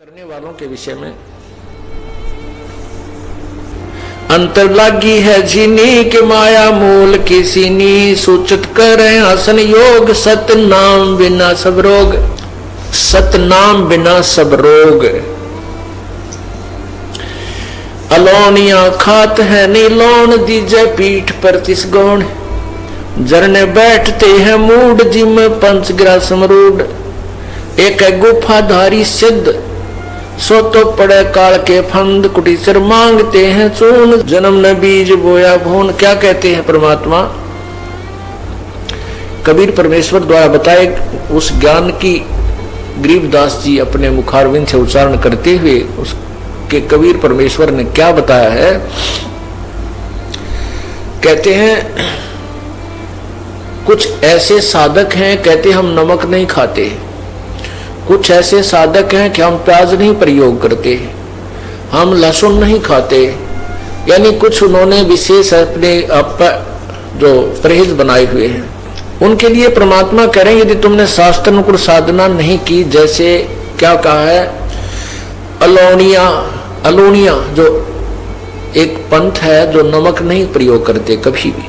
करने वालों के विषय में अंतर लागी है जीनी के माया मूल की सीनी सूचित करे आसन योग सत नाम बिना सब रोग। सत नाम बिना सब रोग। अलोनिया खात है नीलोन दीजे पीठ पर तिस गौण। जरने बैठते हैं मूड जिम पंचग्रा समरूड। एक है गुफाधारी सिद्ध सो तो पड़े काल के फंद। कुटीचर मांगते हैं चून जन्म न बीज बोया भून। क्या कहते हैं परमात्मा? कबीर परमेश्वर द्वारा बताए उस ज्ञान की गरीबदास जी अपने मुखारविंद से उच्चारण करते हुए उसके कबीर परमेश्वर ने क्या बताया है। कहते हैं कुछ ऐसे साधक हैं, कहते हम नमक नहीं खाते। कुछ ऐसे साधक हैं कि हम प्याज नहीं प्रयोग करते, हम लहसुन नहीं खाते। यानी कुछ उन्होंने विशेष अपने जो परहेज बनाए हुए हैं। उनके लिए परमात्मा कह रहे हैं यदि तुमने शास्त्रानुकूल साधना नहीं की, जैसे क्या कहा है, अलोनिया जो एक पंथ है जो नमक नहीं प्रयोग करते कभी भी।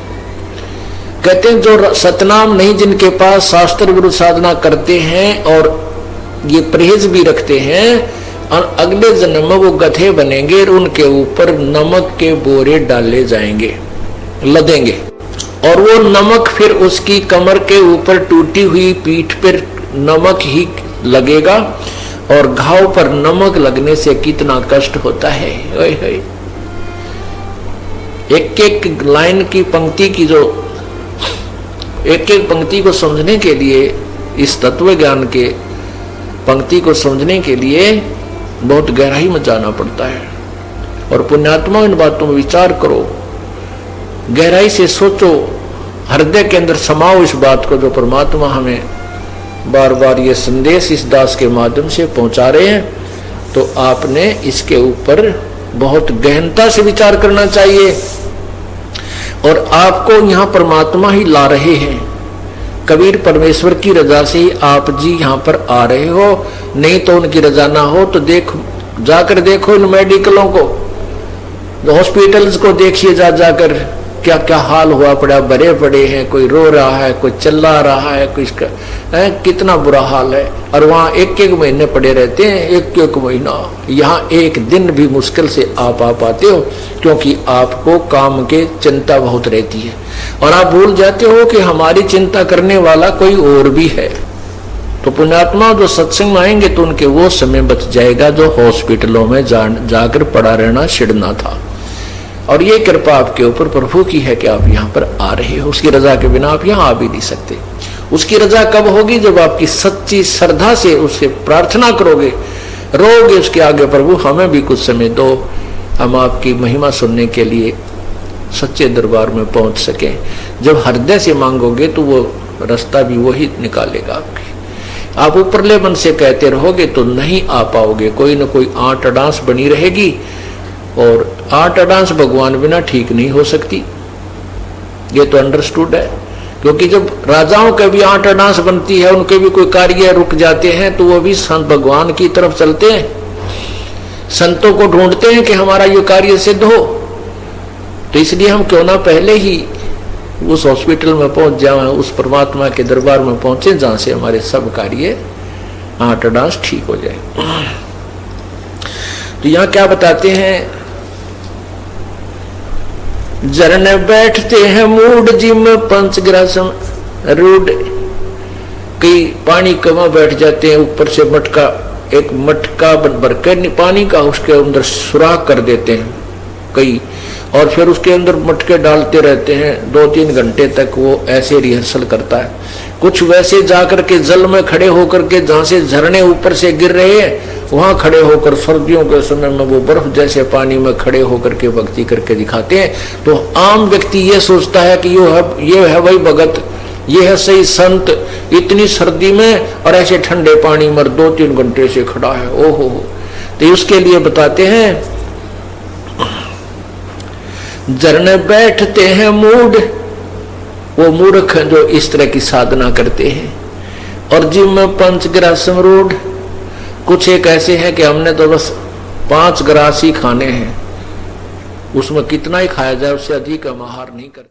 कहते हैं जो सतनाम नहीं, जिनके पास शास्त्र गुरु साधना करते हैं और ये परहेज भी रखते हैं, और अगले जन्म में वो गधे बनेंगे और उनके ऊपर नमक के बोरे डाले जाएंगे, लदेंगे, और वो नमक फिर उसकी कमर के ऊपर टूटी हुई पीठ पर नमक ही लगेगा। और घाव पर नमक लगने से कितना कष्ट होता है। एक एक लाइन की पंक्ति की जो एक एक पंक्ति को समझने के लिए, इस तत्व ज्ञान के पंक्ति को समझने के लिए बहुत गहराई में जाना पड़ता है। और पुण्यात्मा इन बातों में विचार करो, गहराई से सोचो, हृदय के अंदर समाओ इस बात को जो परमात्मा हमें बार बार ये संदेश इस दास के माध्यम से पहुंचा रहे हैं। तो आपने इसके ऊपर बहुत गहनता से विचार करना चाहिए। और आपको यहाँ परमात्मा ही ला रहे हैं, कबीर परमेश्वर की रजा से ही आप जी यहाँ पर आ रहे हो। नहीं तो उनकी रजा ना हो तो जाकर देखो इन मेडिकलों को, हॉस्पिटल्स को देखिए, जाकर क्या क्या हाल हुआ पड़ा, भरे पड़े हैं, कोई रो रहा है, कोई चिल्ला रहा है, कोई कितना बुरा हाल है। और वहाँ एक एक महीने पड़े रहते हैं, एक महीना। यहाँ एक दिन भी मुश्किल से आप आ पाते हो, क्योंकि आपको काम के चिंता बहुत रहती है और आप भूल जाते हो कि हमारी चिंता करने वाला कोई और भी है। तो पुण्यात्मा जो सत्संग में आएंगे तो उनके वो समय बच जाएगा जो हॉस्पिटलों में जाकर पड़ा रहना छिड़ना था। और ये कृपा आपके ऊपर प्रभु की है कि आप यहाँ पर आ रहे हो। उसकी रजा के बिना आप यहाँ आ भी नहीं सकते। उसकी रजा कब होगी? जब आपकी सच्ची श्रद्धा से उससे प्रार्थना करोगे, रोगे उसके आगे, प्रभु हमें भी कुछ समय दो, हम आपकी महिमा सुनने के लिए सच्चे दरबार में पहुंच सके। जब हृदय से मांगोगे तो वो रास्ता भी वही निकालेगा आपके। आप ऊपरले मन से कहते रहोगे तो नहीं आ पाओगे, कोई न कोई आंट अडांस बनी रहेगी। और आंट अडांस भगवान बिना ठीक नहीं हो सकती, ये तो अंडरस्टूड है। क्योंकि जब राजाओं के भी आंट अडांस बनती है, उनके भी कोई कार्य रुक जाते हैं, तो वो भी संत भगवान की तरफ चलते हैं, संतों को ढूंढते हैं कि हमारा ये कार्य सिद्ध हो। तो इसलिए हम क्यों ना पहले ही उस हॉस्पिटल में पहुंच जाए, उस परमात्मा के दरबार में पहुंचे जहां से हमारे सब कार्य आंट अडांस ठीक हो जाए। तो यहाँ क्या बताते हैं, जरने बैठते हैं मूड जिम पंचग्रासम रूड। कई पानी कमा बैठ जाते हैं, ऊपर से एक मटका भर के पानी का उसके अंदर सुराख कर देते हैं कई, और फिर उसके अंदर मटके डालते रहते हैं 2-3 घंटे तक। वो ऐसे रिहर्सल करता है। कुछ वैसे जाकर के जल में खड़े होकर के, जहां से झरने ऊपर से गिर रहे हैं, वहां खड़े होकर सर्दियों के समय में वो बर्फ जैसे पानी में खड़े होकर के भक्ति करके दिखाते हैं। तो आम व्यक्ति ये सोचता है कि ये है वही भगत, ये है सही संत, इतनी सर्दी में और ऐसे ठंडे पानी में 2-3 घंटे से खड़ा है। ओहो। तो उसके लिए बताते हैं, झरने बैठते हैं मूड, वो मूर्ख जो इस तरह की साधना करते हैं। और जिम में पंचग्रा समरूढ़, कुछ एक ऐसे हैं कि हमने तो बस 5 ग्रास ही खाने हैं, उसमें कितना ही खाया जाए उससे अधिक हम आहार नहीं करते।